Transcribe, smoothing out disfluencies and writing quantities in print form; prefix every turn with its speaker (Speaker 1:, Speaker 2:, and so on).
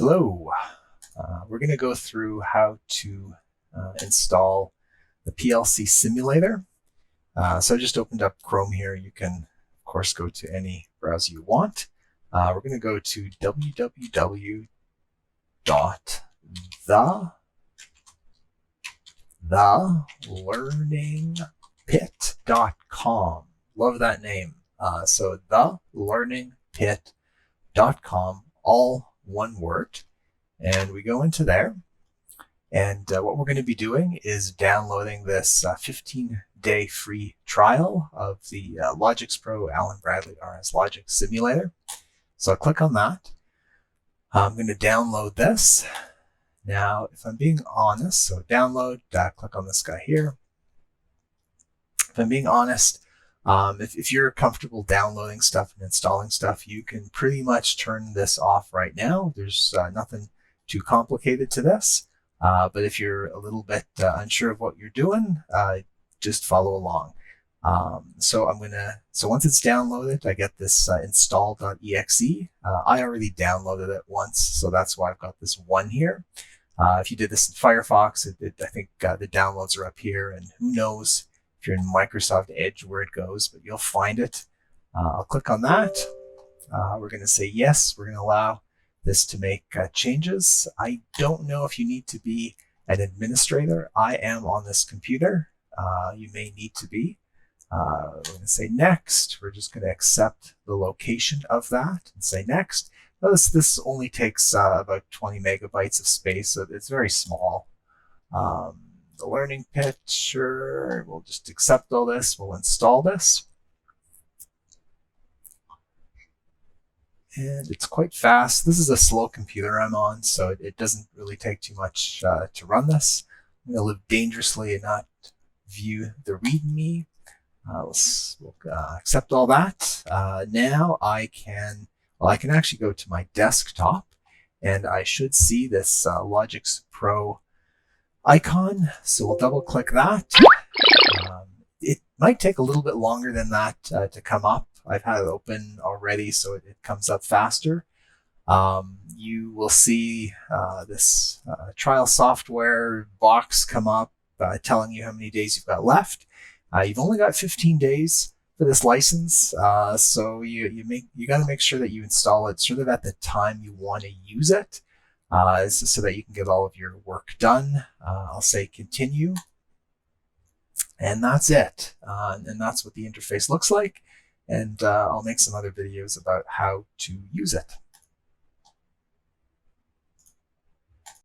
Speaker 1: Hello. We're going to go through how to install the PLC simulator. So I just opened up Chrome here. You can, of course, go to any browser you want. We're going to go to www.thelearningpit.com. Love that name. So thelearningpit.com, all one word. And we go into there. And what we're going to be doing is downloading this 15-day free trial of the LogixPro Allen Bradley RS Logic Simulator. So I'll click on that. I'm going to download this. Now, if I'm being honest, so download, click on this guy here. If I'm being honest, if you're comfortable downloading stuff and installing stuff, you can pretty much turn this off right now. There's nothing too complicated to this. But if you're a little bit unsure of what you're doing, just follow along. So once it's downloaded, I get this install.exe. I already downloaded it once, so that's why I've got this one here. If you did this in Firefox, I think the downloads are up here, and who knows if you're in Microsoft Edge where it goes, but you'll find it. I'll click on that. We're going to say yes. We're going to allow this to make changes. I don't know if you need to be an administrator. I am on this computer. You may need to be. We're going to say next. We're just going to accept the location of that and say next. Now this only takes about 20 megabytes of space, so it's very small. The learning picture, we'll just accept all this. We'll install this. And it's quite fast. This is a slow computer I'm on, so it doesn't really take too much to run this. I'm going to live dangerously and not view the README. We'll accept all that. Now I can actually go to my desktop, and I should see this LogixPro icon. So we'll double click that. It might take a little bit longer than that to come up. I've had it open already, so it comes up faster. You will see this trial software box come up telling you how many days you've got left. You've only got 15 days for this license, so you got to make sure that you install it sort of at the time you want to use it, so that you can get all of your work done. I'll say continue, and that's it. And that's what the interface looks like. And I'll make some other videos about how to use it.